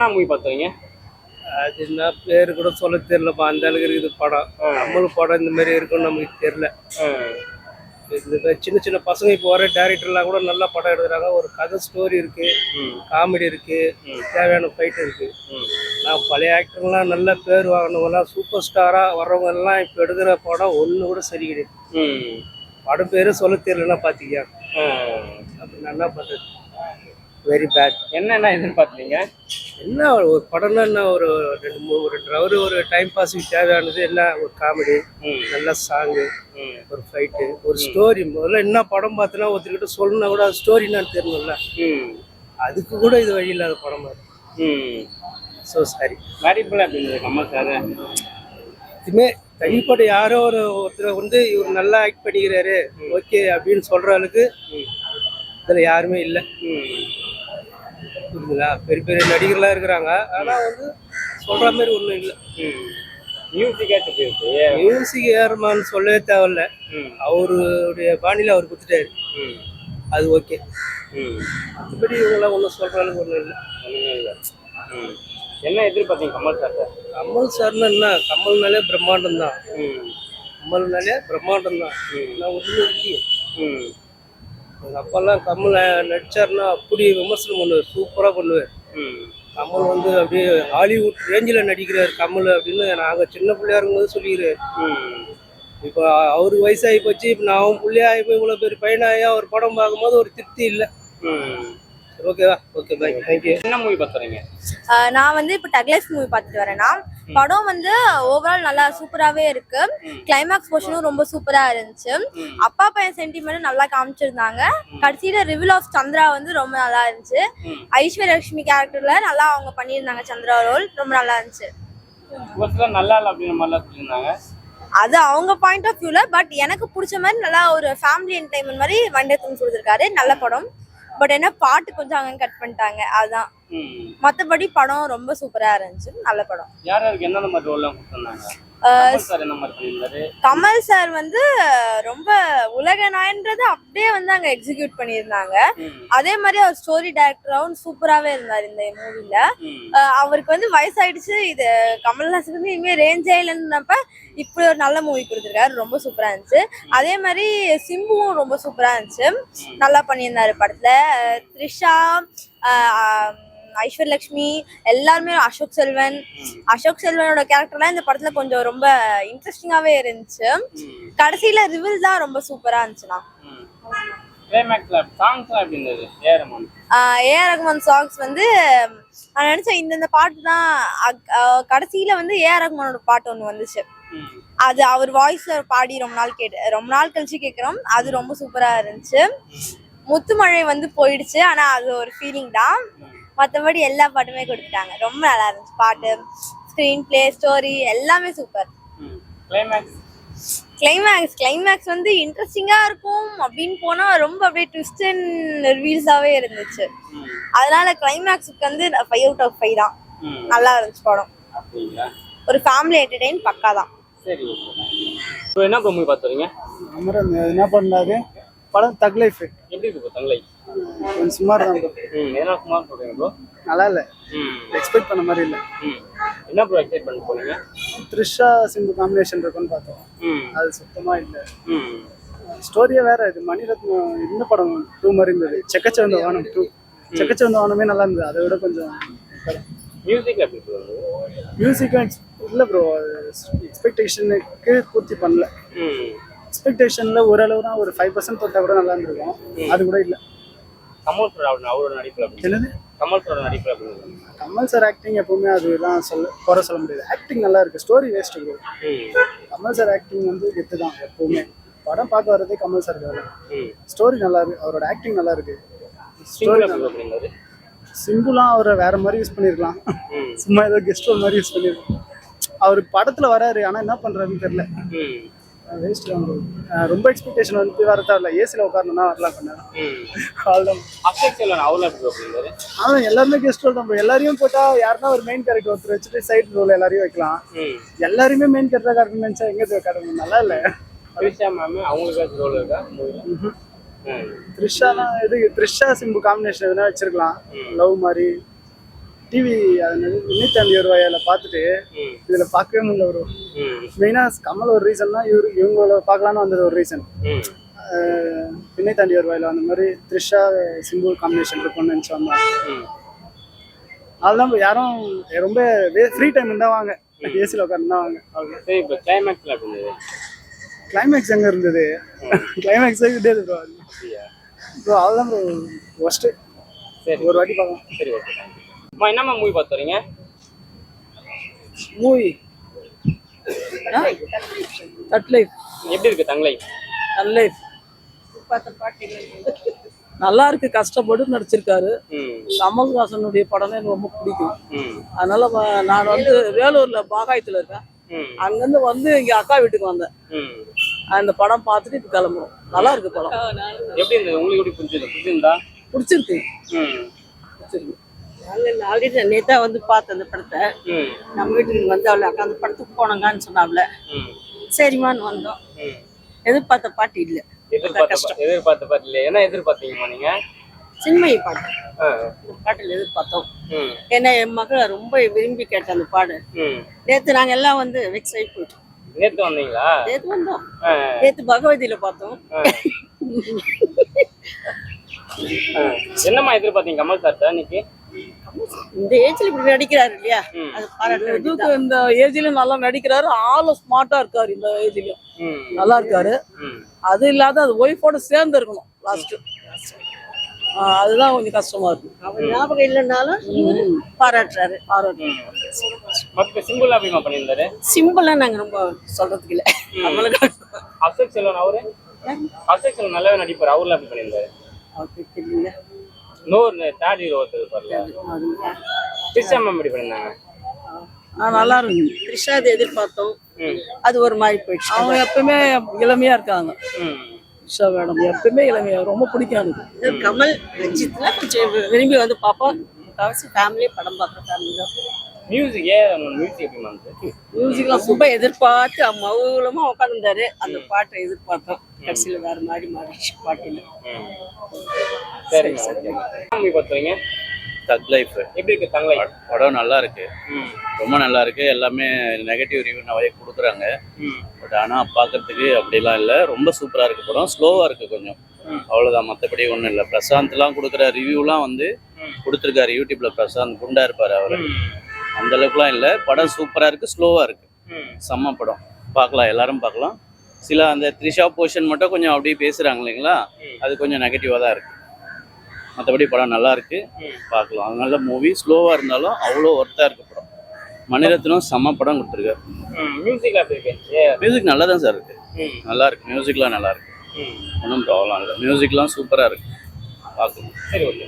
Movie பார்த்தீங்க? அது என்ன பேரு கூட சொல்ல தெரியலப்பா. அந்த அளவுக்கு இருக்குது படம். நம்மளும் படம் இந்த மாதிரி இருக்கும்னு நமக்கு தெரியல. இந்த சின்ன சின்ன பசங்க இப்போ வர டைரக்டர்லாம் கூட நல்லா படம் எடுக்கிறாங்க. ஒரு கதை ஸ்டோரி இருக்கு, காமெடி இருக்கு, தேவையான ஃபைட் இருக்கு. நான் பழைய ஆக்டர்லாம் நல்ல பேர் வாங்கினவங்கலாம் சூப்பர் ஸ்டாரா வர்றவங்க எல்லாம் இப்போ எடுக்கிற படம் ஒன்று கூட சரி கிடையாது. படம் பேரு சொல்ல தெரியலன்னா பாத்தீங்க. அப்படி நல்லா பண்றது வெரி பேட். என்னென்ன எதிர்பார்த்தீங்க? என்ன ஒரு படம்னா என்ன, ஒரு ரெண்டு ஹவர் ஒரு டைம் பாஸுக்கு தேவையானது என்ன, ஒரு காமெடி, நல்ல சாங்கு, ஒரு ஃபைட்டு, ஒரு ஸ்டோரி. முதல்ல என்ன படம் பார்த்தோன்னா ஒருத்தர்கிட்ட சொல்லணும்னா கூட ஸ்டோரி என்னன்னு தெரியணும்ல. அதுக்கு கூட இது வழி இல்லாத படம் மாதிரி. So sorry. நடிப்புல அப்படின்னு கமல் சார் இதுமே தனிப்பட்ட யாரோ ஒருத்தர் வந்து இவர் நல்லா ஆக்ட் பண்ணிக்கிறாரு ஓகே அப்படின்னு சொல்ற அளவுக்கு இதில் யாருமே இல்லை. புரியுதுங்களா? பெரிய பெரிய நடிகர்லாம் இருக்கிறாங்க, ஆனால் வந்து சொல்ற மாதிரி ஒன்றும் இல்லை. மியூசிக் ஏறமான்னு சொல்லவே தேவையில்ல. அவருடைய பாணியில் அவர் கொடுத்துட்டாரு, அது ஓகே. மற்றபடி இவங்கெல்லாம் ஒன்றும் சொல்ற அளவுக்கு ஒன்றும் இல்லை. என்ன எதிர்பார்த்தீங்க கமல் சார்? கமல் சார்னா என்ன, கமல்னாலே பிரம்மாண்டம் தான். கமல்னாலே பிரம்மாண்டம் தான். நான் ஒன்றுமே இல்லையே. எங்கள் அப்பெல்லாம் கமல் நடிச்சார்னா அப்படி விமர்சனம் பண்ணுவார், சூப்பராக பண்ணுவார். கமல் வந்து அப்படியே ஹாலிவுட் ரேஞ்சில் நடிக்கிறார் கமல் அப்படின்னு நாங்கள் சின்ன பிள்ளையா இருக்கும்போது சொல்லிக்கிறார். இப்போ அவருக்கு வயசாகி போச்சு. இப்போ நான் பிள்ளையாகி போய் இவ்வளோ பேர் பையனாகி அவர் படம் பார்க்கும்போது ஒரு திருப்தி இல்லை. ஓகேவா? Okay bye, thank you. என்ன மூவி பார்த்துறீங்க? நான் வந்து இப்போ டக் லைஃப் மூவி பார்த்துட்டு வரேன்னா, படம் வந்து ஓவரால் நல்லா சூப்பராகவே இருக்கு. கிளைமேக்ஸ் போர்ஷனும் ரொம்ப சூப்பரா இருந்துச்சு. அப்பா பையன் சென்டிமெண்ட் நல்லா காமிச்சிருந்தாங்க. கடைசியில ரிவீல் ஆஃப் சந்திரா வந்து ரொம்ப நல்லா இருந்துச்சு. ஐஸ்வர்யலட்சுமி கேரக்டர்ல நல்லா அவங்க பண்ணியிருந்தாங்க. சந்திரா ரோல் ரொம்ப நல்லா இருந்துச்சு. நல்லா இல்லை அப்படின்னு மாதிரிலாம் சொல்லியிருந்தாங்க. அது அவங்க பாயிண்ட் ஆஃப் வியூல. பட் எனக்கு பிடிச்ச மாதிரி நல்லா ஒரு ஃபேமிலி என்டர்டைன்மெண்ட் மாதிரி வண்டேத்தன் கொடுத்துருக்காரு. நல்ல படம். பட் என்ன பாட்டு கொஞ்சம் அங்க கட் பண்ணிட்டாங்க, அதுதான். மற்றபடி படம் ரொம்ப சூப்பரா இருந்துச்சு. நல்ல படம். யாருக்கு என்னென்ன மாதிரி ரோல்லாம் கொடுத்தாங்க? கமல் சார் வந்து ரொம்ப உலக நாயன்றதை அப்படியே வந்து அங்க எக்ஸிக்யூட் பண்ணியிருந்தாங்க. அதே மாதிரி அவர் ஸ்டோரி டைரக்டராகவும் சூப்பராகவே இருந்தார் இந்த மூவில. அவருக்கு வந்து வயசாயிடுச்சு. இது கமல்ஹாசன் வந்து இனிமே ரேஞ்சே இல்லைன்னப்ப இப்படி ஒரு நல்ல மூவி கொடுத்துருக்காரு. ரொம்ப சூப்பரா இருந்துச்சு. அதே மாதிரி சிம்புவும் ரொம்ப சூப்பரா இருந்துச்சு, நல்லா பண்ணியிருந்தாரு படத்துல. த்ரிஷா, ஐஸ்வர்யலட்சுமி எல்லாருமே, அசோக் செல்வனோட கேரக்டர்லாம் இந்த படத்துல கொஞ்சம் ரொம்ப இன்ட்ரெஸ்டிங்காவே இருந்துச்சு. கடைசியில ரிவீல் தான் ரொம்ப சூப்பரா இருந்துச்சுண்ணா. ஏஆர் ரஹ்மான் சாங்ஸ் வந்து நான் நினைச்சேன் இந்த பாட்டு தான். கடைசியில வந்து ஏஆர் ரஹ்மானோட பாட்டு ஒண்ணு வந்துச்சு. அது அவர் வாய்ஸ்ல பாடி ரொம்ப நாள் கழிச்சு கேட்கிறோம். அது ரொம்ப சூப்பரா இருந்துச்சு. முத்துமழை வந்து போயிடுச்சு, ஆனா அது ஒரு ஃபீலிங் தான். மற்றபடி எல்லா பாட்டுமே கொடுத்துட்டாங்க. ரொம்ப நல்லா இருந்துச்சு. பாட்டு, ஸ்க்ரீன் பிளே, ஸ்டோரி எல்லாமே சூப்பர். கிளைமேக்ஸ் வந்து இன்ட்ரெஸ்டிங்கா இருக்கும் அப்படின்னு போனா ரொம்ப அப்படியே ட்விஸ்ட் அண்ட் ரிவீல்ஸாவே இருந்துச்சு. அதனால கிளைமேக்ஸுக்கு வந்து 5 out of 5 தான். நல்லா இருந்துச்சு படம். ஒரு ஃபேமிலி என்டர்டெயின் பக்கா தான். சரி, என்ன மூவி பார்த்துறீங்க? என்ன பண்ணாரு படம்? தக் லைஃப். எப்படி இருக்கு தக் லைஃப்? சுமார் தான். என்ன சுமார் சொல்றீங்க ப்ரோ? நல்லா இல்லை, எக்ஸ்பெக்ட் பண்ண மாதிரி இல்லை. என்ன ப்ரோ எக்ஸ்பெக்ட் பண்ண போறீங்க? த்ரிஷா சிம்பு காம்பினேஷன் இருக்குன்னு பார்த்தோம், அது சுத்தமா இல்லை. ஸ்டோரியே வேற. இது மணிரத்னம் இந்த படம் 2 மாதிரி இருந்தது. செக்கச்சவந்த வானம் 2. செக்கச்சவந்த வானமே நல்லா இருந்தது. அதை விட கொஞ்சம் மியூசிக் எப்படி சொல்லுங்க? மியூசிக்கும் இல்லை ப்ரோ, எக்ஸ்பெக்டேஷனுக்கு பூர்த்தி பண்ணல. எக்ஸ்பெக்டேஷன்ல ஓரளவு தான், ஒரு 5% தொட்டா கூட நல்லா இருந்திருக்கும். அது கூட இல்லை. கமல் சார் அவரோட நடிப்பு என்னது? கமல் சார் நடிப்பு அப்படின்னு. கமல் சார் ஆக்டிங் எப்பவுமே அதுதான் குறை சொல்ல முடியாது. ஆக்டிங் நல்லா இருக்கு, story waste bro. Kamal sir acting வந்து கெத்து தான் எப்பவுமே. படம் பார்க்க வர்றதே கமல் சார் தான். ஸ்டோரி நல்லா இருக்கு, அவரோட ஆக்டிங் நல்லா இருக்கு. ஸ்டோரி சிம்புலாம் அவரை வேற மாதிரி யூஸ் பண்ணிருக்கலாம். சும்மா ஏதோ கெஸ்ட் ரோல் மாதிரி யூஸ் பண்ணிருக்கலாம். அவரு படத்துல வராரு, ஆனா என்ன பண்றாருன்னு தெரியல. வேஸ்ட் தான். ரொம்ப எக்ஸ்பெக்டேஷன் வந்து வர தேவையில்ல. ஏசியில் உட்காரணும்னா வரலாம் பண்ணேன். அதான் எல்லாருமே கெஸ்ட் ரோல் தான். எல்லாரையும் போட்டா யாருன்னா ஒரு மெயின் கேரக்டர் ஒருத்தர் வச்சுட்டு சைட் ரோல் எல்லாரையும் வைக்கலாம். எல்லாருமே மெயின் கேரக்டராக இருக்குன்னு நினைச்சா எங்க காட்டணும்? நல்லா இல்லை. த்ரிஷானா இது த்ரிஷா சிம்பு காம்பினேஷன் எதுனா வச்சிருக்கலாம். லவ் மாதிரி டிவி இன்னைக்கு ரூபாயில பார்த்துட்டு இதுல பார்க்கவே முடியல ஒரு மெயினா கமல் ஒரு ரீசன் தான் இவங்கள பார்க்கலான்னு வந்தது ஒரு ரீசன். பின்னை தாண்டி வருவாயில அந்த மாதிரி த்ரிஷா சிம்பு காம்பினேஷன் இருக்கும்னு நினைச்சு வந்தாங்க. அதெல்லாம் யாரும் ரொம்ப ஃப்ரீ டைம் இருந்தா வாங்க, ஏசியில் உட்காந்து தான் வாங்க. கிளைமேக்ஸ் எங்க இருந்தது? கிளைமேக்ஸ் கிட்டே ப்ரோ. ப்ரோ அதுதான் ப்ரோ ஃபர்ஸ்ட் ஒரு வாட்டி பார்க்கலாம். சரி ஓகே. என்னம்மா மூவி பார்த்து வரீங்க? Movie that life. எப்படி இருக்கு தங் லைஃப்? தட் லைஃப் நல்லா இருக்கு. கஷ்டப்பட்டு நடிச்சிருக்காரு. கமல்ஹாசனுடைய படம் எனக்கு ரொம்ப பிடிக்கும். அதனால நான் வந்து வேலூர்ல பாகாயத்துல இருக்கேன். அங்கிருந்து வந்து இங்க அக்கா வீட்டுக்கு வந்தேன். அந்த படம் பார்த்துட்டு இப்ப கிளம்புறோம். நல்லா இருக்கு படம். எப்படி இருந்தது உங்களுக்கு? எப்படி பிடிச்சிருந்தா? பிடிச்சிருக்கு. ஆல்ரெடி நேத்தா வந்து பார்த்தேன் அந்த படத்தை. நம்ம வீட்டுக்கு வந்து அவளை அக்கா அந்த படத்துக்கு போனாங்கன்னு சொன்னாப்ல. சரிமான்னு வந்தோம். எதிர்பார்த்த பாட்டு இல்லை. எதிர்பார்த்த பாட்டு இல்லை. என்ன எதிர்பார்த்தீங்கம்மா நீங்க? சின்மயி பாட்டு. பாட்டில் எதிர்பார்த்தோம். ஏன்னா என் மகள் ரொம்ப விரும்பி கேட்ட அந்த பாடு. நேத்து நாங்க எல்லாம் வந்து வெக்ஸ் ஆகி போயிட்டோம். நேத்து வந்தீங்களா? நேத்து வந்தோம். நேத்து பகவதியில பார்த்தோம். என்னம்மா எதிர்பார்த்தீங்க கமல் சார் இன்னைக்கு? இந்த ஏஜ்ல இப்படி நடிக்கிறாரு இல்லையா, அது பாராட்டு. இந்த ஏஜ்லயும் நல்லா நடிக்கிறாரு. ஆளும் ஸ்மார்ட்டா இருக்காரு. இந்த ஏஜ்லயும் நல்லா இருக்காரு. அது இல்லாத அது ஒய்ஃபோட சேர்ந்து இருக்கணும் லாஸ்ட். அதுதான் கொஞ்சம் கஷ்டமா இருக்கு. அவர் ஞாபகம் இல்லைன்னாலும் பாராட்டுறாரு. சிம்பிளா அப்படிமா பண்ணியிருந்தாரு. சிம்பிளா நாங்க ரொம்ப சொல்றதுக்கு இல்ல. அசோக் செல்வன் அவரு அசோக் செல்வன் நல்லாவே நடிப்பாரு. அவர்ல அப்படி பண்ணியிருந்தாரு. அவருக்கு தெரியல. இன்னொரு தேர்ட் ஹீரோ ஒருத்தர் த்ரிஷா மேம் எப்படி பண்ணிருந்தாங்க? நல்லா இருக்கு. த்ரிஷா எதிர்பார்த்தோம். அது ஒரு மாதிரி போயிடுச்சு. அவங்க எப்பவுமே இளமையா இருக்காங்க. த்ரிஷா மேடம் எப்பவுமே இளமையா ரொம்ப பிடிக்கும் எனக்கு. கமல் ரஞ்சித்ல கொஞ்சம் விரும்பி வந்து பார்ப்போம். முக்கால்வாசி ஃபேமிலியே படம் பார்க்குற ஃபேமிலி தான். மியூசிக் எப்படி வந்து மியூசிக்லாம் ரொம்ப எதிர்பார்த்து மௌனமா உட்காந்துருந்தாரு. அந்த பாட்டை எதிர்பார்த்தோம். கடைசியில வேற மாதிரி மாறிடுச்சு பாட்டில. சரி மூவி பார்த்துறீங்க? தக் லைஃப் எப்படி இருக்கு? தங் லைஃப் படம் நல்லா இருக்கு. ரொம்ப நல்லா இருக்கு. எல்லாமே நெகட்டிவ் ரிவ்யூ நிறைய கொடுக்குறாங்க. பட் ஆனால் பார்க்கறதுக்கு அப்படிலாம் இல்லை. ரொம்ப சூப்பராக இருக்கு படம். ஸ்லோவாக இருக்கு கொஞ்சம், அவ்வளோதான். மற்றபடி ஒன்றும் இல்லை. பிரசாந்த்லாம் கொடுக்குற ரிவ்யூலாம் வந்து கொடுத்துருக்காரு யூடியூப்ல. பிரசாந்த் குண்டா இருப்பார் அவர். அந்த அளவுக்குலாம் இல்லை. படம் சூப்பராக இருக்கு. ஸ்லோவாக இருக்கு. செம்ம படம். பார்க்கலாம், எல்லாரும் பார்க்கலாம். சில அந்த த்ரிஷா போர்ஷன் மட்டும் கொஞ்சம் அப்படியே பேசுறாங்க இல்லைங்களா, அது கொஞ்சம் நெகட்டிவாக தான் இருக்கு. மற்றபடி படம் நல்லா இருக்கு, பார்க்கலாம். அதனால மூவி ஸ்லோவாக இருந்தாலும் அவ்வளோ ஒர்த்தாக இருக்கு படம். மணிரத்னம் செம்ம படம் கொடுத்துருக்காரு. மியூசிக் நல்லா தான் சார் இருக்கு. நல்லா இருக்கு. மியூசிக்லாம் நல்லா இருக்கு. ஒன்றும் ப்ராப்ளம் இல்லை. மியூசிக்லாம் சூப்பராக இருக்கு. பார்க்கலாம். சரி ஓகே.